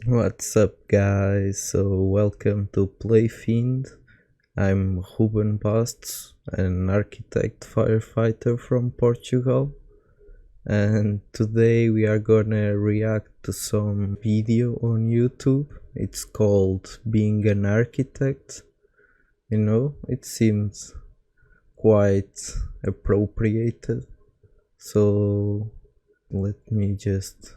What's up, guys? So, welcome to Playfiend. I'm Ruben Bastos, an architect firefighter from Portugal, and today we are gonna react to some video on YouTube. It's called Being an Architect. It seems quite appropriated. So, let me just,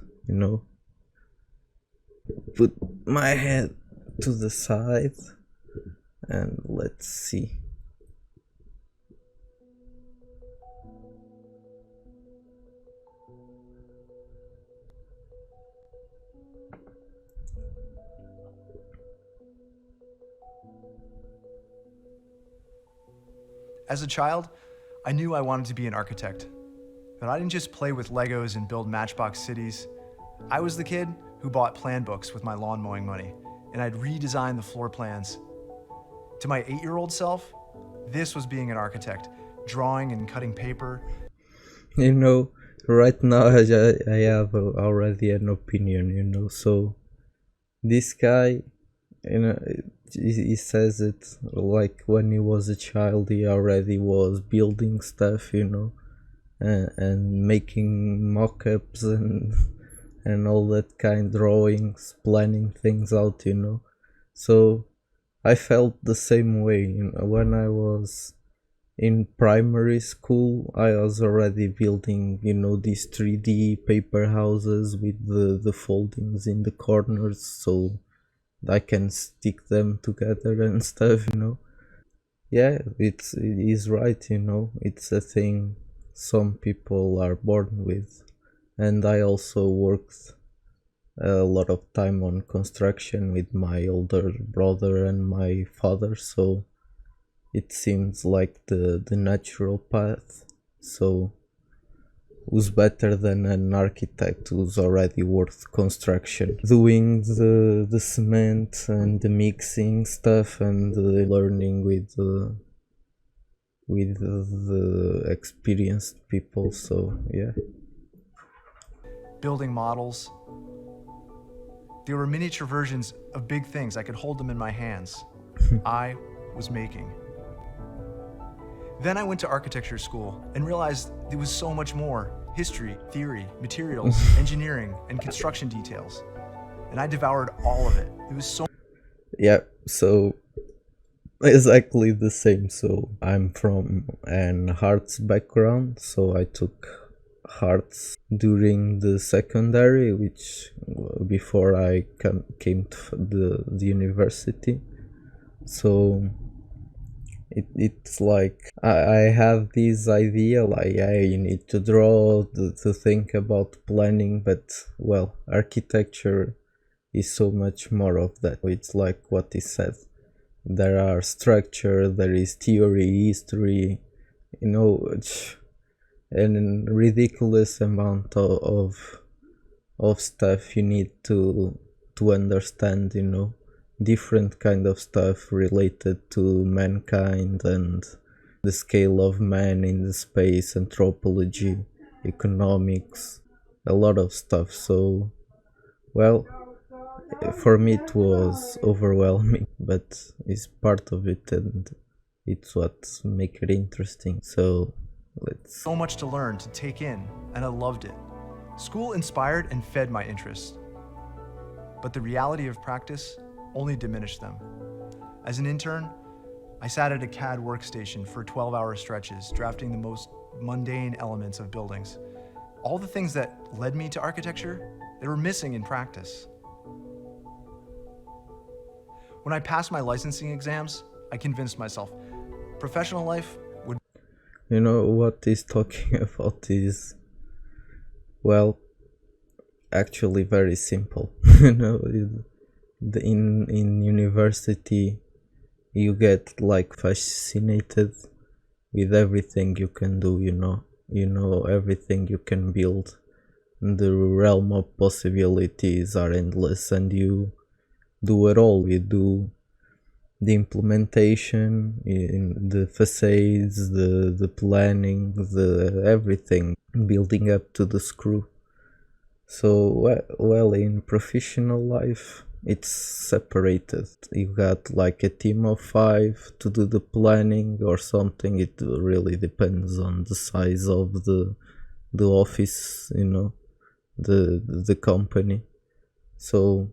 put my head to the side and let's see. As a child, I knew I wanted to be an architect. But I didn't just play with Legos and build matchbox cities. I was the kid who bought plan books with my lawn mowing money, and I'd redesign the floor plans. To my 8-year-old self, this was being an architect, drawing and cutting paper. You know, right now I have already an opinion, so this guy, he says it like when he was a child he already was building stuff, and making mock-ups and all that kind, drawings, planning things out, so I felt the same way, when I was in primary school. I was already building, these 3D paper houses with the foldings in the corners so I can stick them together and stuff. Yeah, it is right, it's a thing some people are born with. And I also worked a lot of time on construction with my older brother and my father, so it seems like the natural path. So who's better than an architect who's already worked construction, doing the cement and the mixing stuff and learning with the experienced people. So yeah. Building models. They were miniature versions of big things. I could hold them in my hands. I was making. Then I went to architecture school and realized there was so much more: history, theory, materials, engineering, and construction details. And I devoured all of it. It was so... Yeah, so exactly the same. So I'm from an arts background, so I took arts during the secondary, which before I came to the university. So it's like I have this idea like, yeah, you need to draw, to think about planning, but well, architecture is so much more of that. It's like what he said, there are structure, there is theory, history, and a ridiculous amount of stuff you need to understand, different kind of stuff related to mankind and the scale of man in the space, anthropology, economics, a lot of stuff. So well, for me it was overwhelming, but it's part of it and it's what make it interesting. So let's... So much to learn, to take in, and I loved it. School inspired and fed my interests. But the reality of practice only diminished them. As an intern, I sat at a CAD workstation for 12-hour stretches, drafting the most mundane elements of buildings. All the things that led me to architecture, they were missing in practice. When I passed my licensing exams, I convinced myself professional life would... What he's talking about is, well, actually very simple. In university you get like fascinated with everything you can do, everything you can build. The realm of possibilities are endless and you do it all. You do the implementation, in the facades, the planning, the everything, building up to the screw. So well, in professional life it's separated. You got like a team of 5 to do the planning or something. It really depends on the size of the office, the company. So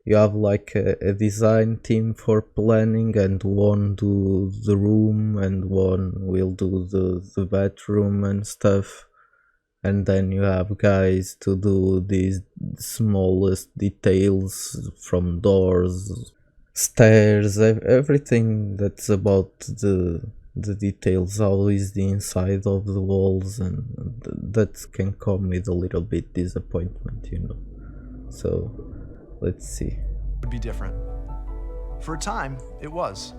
you have like a design team for planning, and one do the room, and one will do the bathroom and stuff, and then you have guys to do these smallest details from doors, stairs, everything that's about the details, how is the inside of the walls, and that can come with a little bit disappointment. So let's see. Would be different. For a time, it was.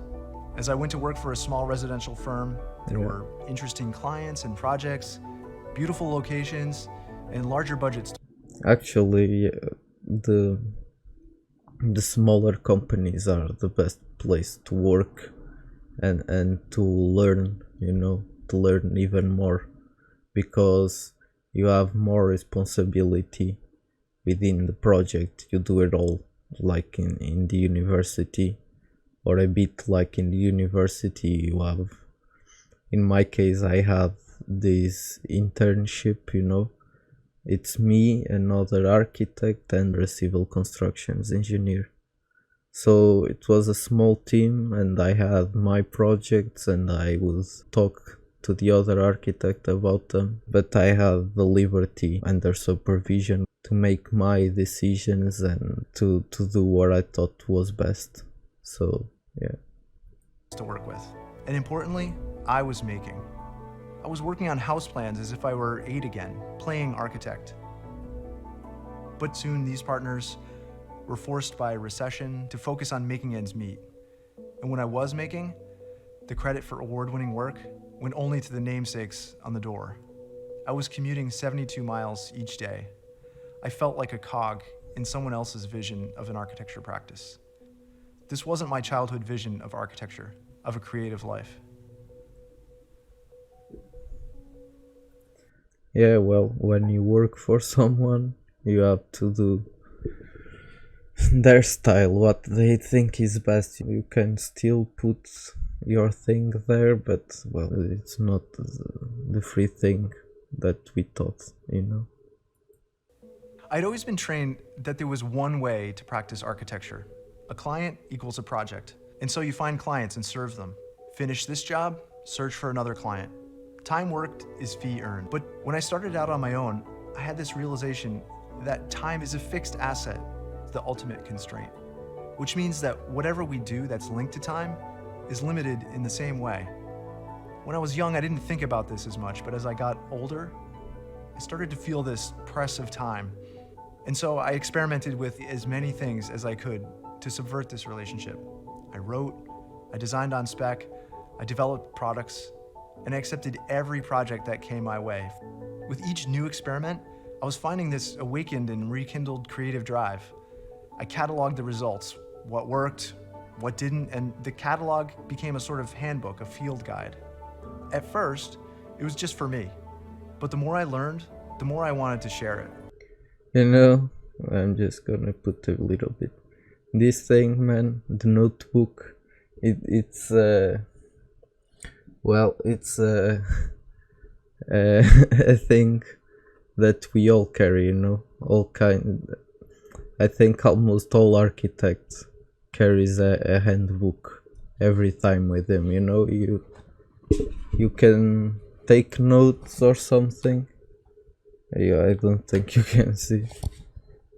As I went to work for a small residential firm, there Yeah. were interesting clients and projects, beautiful locations, and larger budgets. Actually, the the smaller companies are the best place to work and to learn, to learn even more, because you have more responsibility within the project. You do it all like in the university, or a bit like in the university. You have, in my case, I have this internship. It's me, another architect, and a civil constructions engineer. So it was a small team, and I had my projects, and I would talk to the other architect about them, but I had the liberty under supervision to make my decisions and to do what I thought was best. So yeah. To work with. And importantly, I was making. I was working on house plans as if I were 8 again, playing architect. But soon these partners were forced by a recession to focus on making ends meet. And when I was making, the credit for award-winning work went only to the namesakes on the door. I was commuting 72 miles each day. I felt like a cog in someone else's vision of an architecture practice. This wasn't my childhood vision of architecture, of a creative life. Yeah, well, when you work for someone, you have to do their style, what they think is best. You can still put your thing there, but well, it's not the free thing that we thought. I'd always been trained that there was one way to practice architecture. A client equals a project. And so you find clients and serve them. Finish this job, search for another client. Time worked is fee earned. But when I started out on my own, I had this realization that time is a fixed asset, the ultimate constraint, which means that whatever we do that's linked to time is limited in the same way. When I was young, I didn't think about this as much, but as I got older, I started to feel this press of time. And so I experimented with as many things as I could to subvert this relationship. I wrote, I designed on spec, I developed products, and I accepted every project that came my way. With each new experiment, I was finding this awakened and rekindled creative drive. I cataloged the results, what worked, what didn't, and the catalog became a sort of handbook, a field guide. At first, it was just for me, but the more I learned, the more I wanted to share it. I'm just gonna put a little bit. This thing, man, the notebook, it's a thing that we all carry, all kind. I think almost all architects carries a handbook every time with them. You can take notes or something. Yeah, I don't think you can see.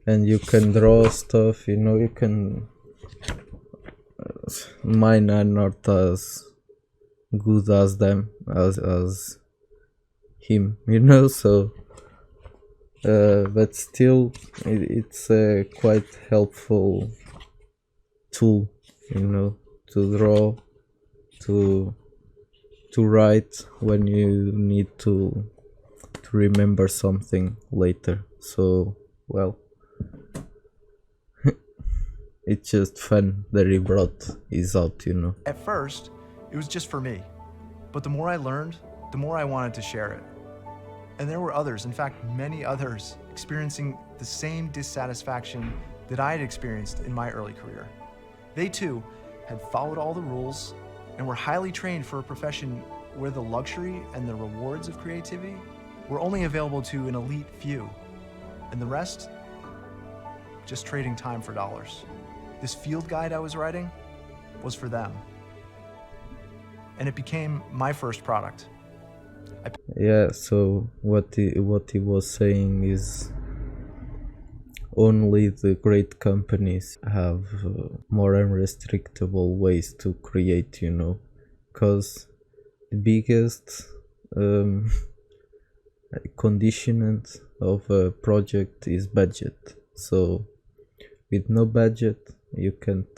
And you can draw stuff. You can. Mine are not as good as them as him. So. But still, it's a quite helpful tool, to draw, to write when you need to remember something later. So, well, it's just fun that he brought his out. At first, it was just for me, but the more I learned, the more I wanted to share it. And there were others, in fact, many others, experiencing the same dissatisfaction that I had experienced in my early career. They too had followed all the rules and were highly trained for a profession where the luxury and the rewards of creativity were only available to an elite few, and the rest just trading time for dollars. This field guide I was writing was for them, and it became my first product. Yeah, so what he was saying is only the great companies have more unrestrictable ways to create, because the biggest um, conditionant of a project is budget. So with no budget, you can't,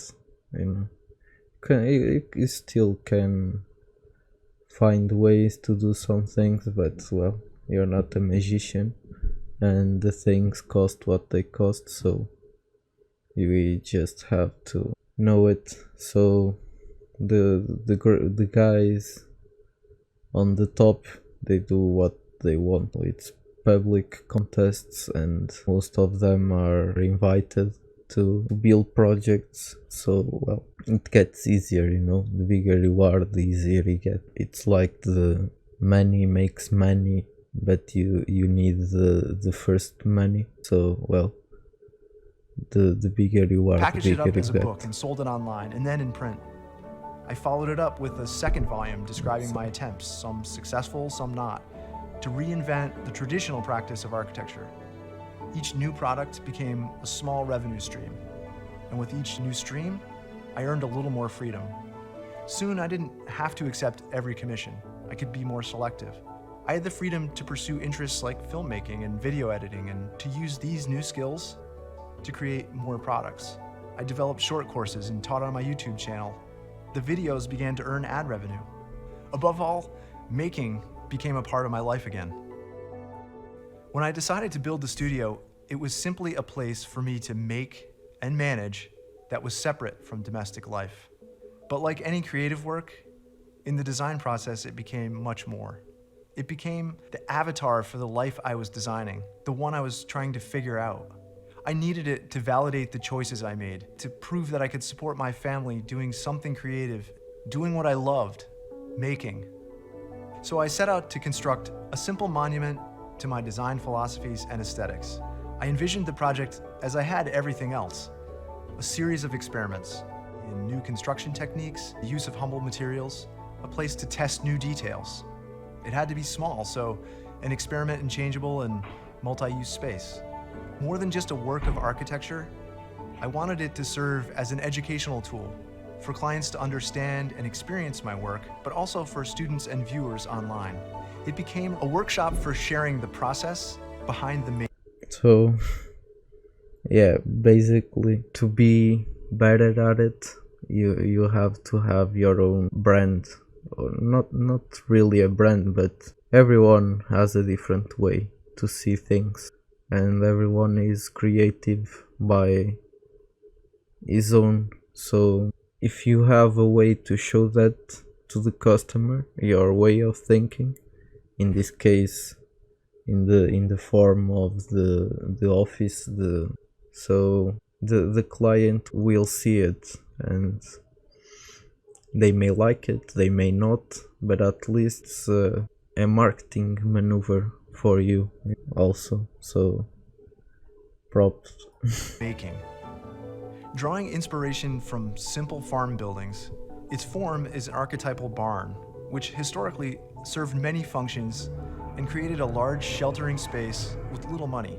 you still can find ways to do some things, but well, you're not a magician, and the things cost what they cost, so we just have to know it. So the guys on the top, they do what they want. It's public contests, and most of them are invited to build projects, so well, it gets easier, the bigger you are, the easier you get. It's like the money makes money, but you need the first money, so well, the bigger you are, the Packaged it bigger up you as a get. book and sold it online and then in print. I followed it up with a second volume describing my attempts, some successful, some not, to reinvent the traditional practice of architecture. Each new product became a small revenue stream, and with each new stream, I earned a little more freedom. Soon, I didn't have to accept every commission. I could be more selective. I had the freedom to pursue interests like filmmaking and video editing, and to use these new skills to create more products. I developed short courses and taught on my YouTube channel. The videos began to earn ad revenue. Above all, making became a part of my life again. When I decided to build the studio, it was simply a place for me to make and manage that was separate from domestic life. But like any creative work, in the design process, it became much more. It became the avatar for the life I was designing, the one I was trying to figure out. I needed it to validate the choices I made, to prove that I could support my family doing something creative, doing what I loved, making. So I set out to construct a simple monument to my design philosophies and aesthetics. I envisioned the project as I had everything else, a series of experiments in new construction techniques, the use of humble materials, a place to test new details. It had to be small, so an experiment in changeable and multi-use space. More than just a work of architecture, I wanted it to serve as an educational tool for clients to understand and experience my work, but also for students and viewers online. It became a workshop for sharing the process behind the making. So yeah, basically, to be better at it, you have to have your own brand, or not really a brand, but everyone has a different way to see things, and everyone is creative by his own. So if you have a way to show that to the customer, your way of thinking, in this case in the form of the office, so the client will see it, and they may like it, they may not, but at least it's a marketing maneuver for you also, so props. Making. Drawing inspiration from simple farm buildings, its form is an archetypal barn, which historically served many functions and created a large sheltering space with little money.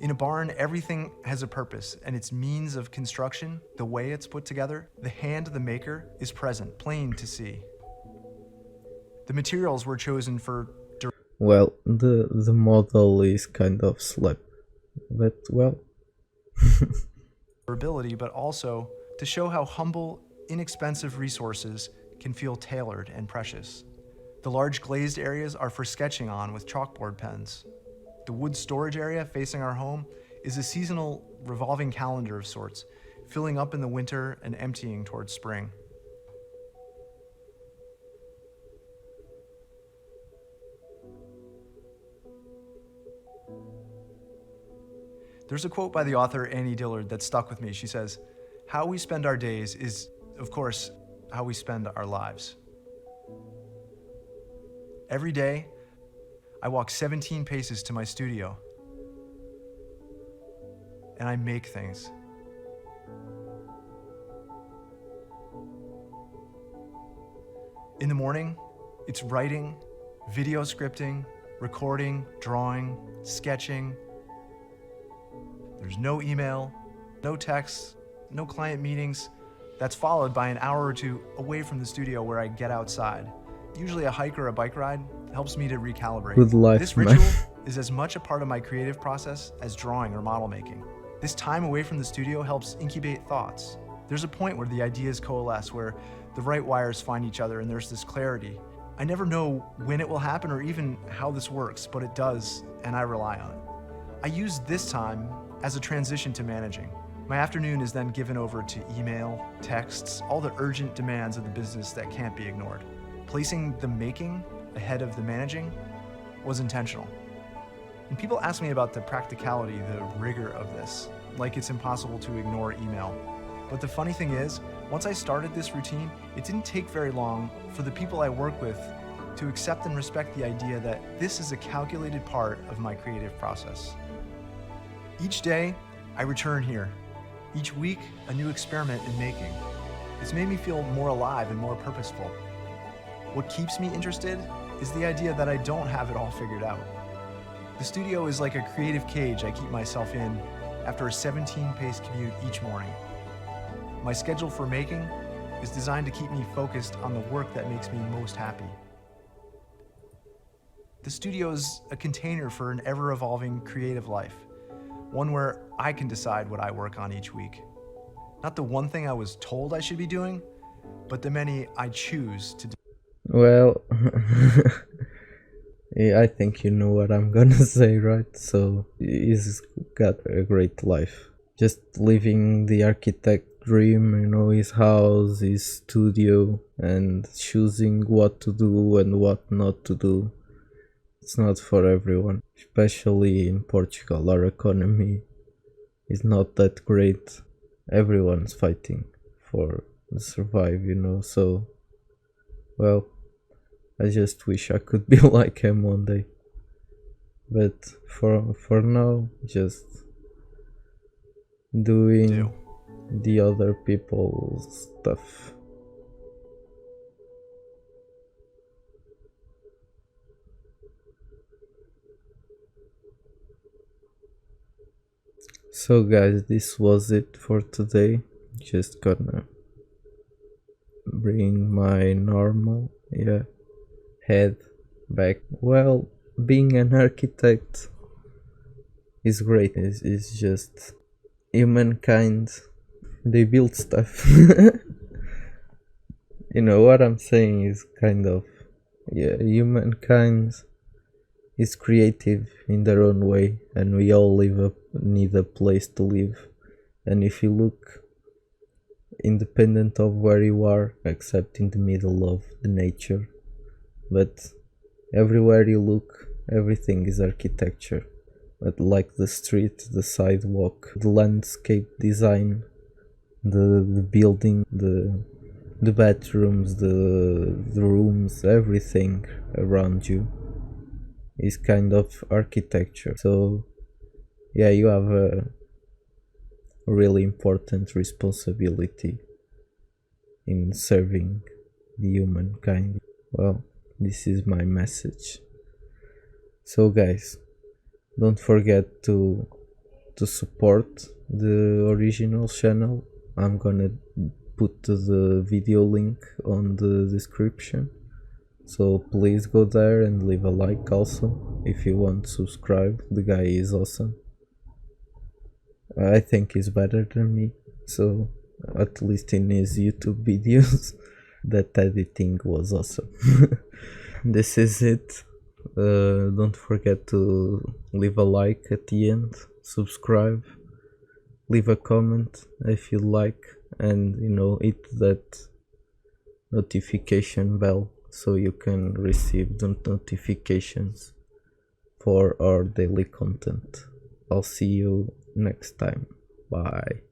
In a barn, everything has a purpose, and its means of construction, the way it's put together, the hand of the maker is present, plain to see. The materials were chosen for Well, the model is kind of slap, but well. durability, but also to show how humble, inexpensive resources can feel tailored and precious. The large glazed areas are for sketching on with chalkboard pens. The wood storage area facing our home is a seasonal revolving calendar of sorts, filling up in the winter and emptying towards spring. There's a quote by the author Annie Dillard that stuck with me. She says, "How we spend our days is, of course, how we spend our lives." Every day, I walk 17 paces to my studio, and I make things. In the morning, it's writing, video scripting, recording, drawing, sketching. There's no email, no texts, no client meetings. That's followed by an hour or two away from the studio where I get outside. Usually a hike or a bike ride helps me to recalibrate. Good life, This man. ritual is as much a part of my creative process as drawing or model making. This time away from the studio helps incubate thoughts. There's a point where the ideas coalesce, where the right wires find each other and there's this clarity. I never know when it will happen or even how this works, but it does, and I rely on it. I use this time as a transition to managing. My afternoon is then given over to email, texts, all the urgent demands of the business that can't be ignored. Placing the making ahead of the managing was intentional. And people ask me about the practicality, the rigor of this, like it's impossible to ignore email. But the funny thing is, once I started this routine, it didn't take very long for the people I work with to accept and respect the idea that this is a calculated part of my creative process. Each day, I return here. Each week, a new experiment in making. It's made me feel more alive and more purposeful. What keeps me interested is the idea that I don't have it all figured out. The studio is like a creative cage I keep myself in after a 17-pace commute each morning. My schedule for making is designed to keep me focused on the work that makes me most happy. The studio is a container for an ever-evolving creative life, one where I can decide what I work on each week. Not the one thing I was told I should be doing, but the many I choose to do. Well, yeah, I think you know what I'm gonna say, right? So he's got a great life, just living the architect dream, you know, his house, his studio, and choosing what to do and what not to do. It's not for everyone, especially in Portugal. Our economy is not that great. Everyone's fighting for to survive, you know, so well, I just wish I could be like him one day. But for now, just doing the other people's stuff. So guys, this was it for today. Just gonna bring my normal head back. Well, being an architect is great. It's just humankind, they build stuff. You know what I'm saying is kind of, yeah, humankind is creative in their own way, and we all need a place to live. And if you look, independent of where you are, except in the middle of the nature, but everywhere you look, everything is architecture. But like the street, the sidewalk, the landscape design, the building, the bathrooms, the rooms, everything around you is kind of architecture. So yeah, you have a really important responsibility in serving the humankind. Well, this is my message. So guys, don't forget to support the original channel. I'm gonna put the video link on the description, so please go there and leave a like also. If you want to subscribe, the guy is awesome. I think he's better than me, so at least in his YouTube videos. That editing was awesome. This is it. Don't forget to leave a like at the end, subscribe, leave a comment if you like, and you know, hit that notification bell so you can receive the notifications for our daily content. I'll see you next time. Bye.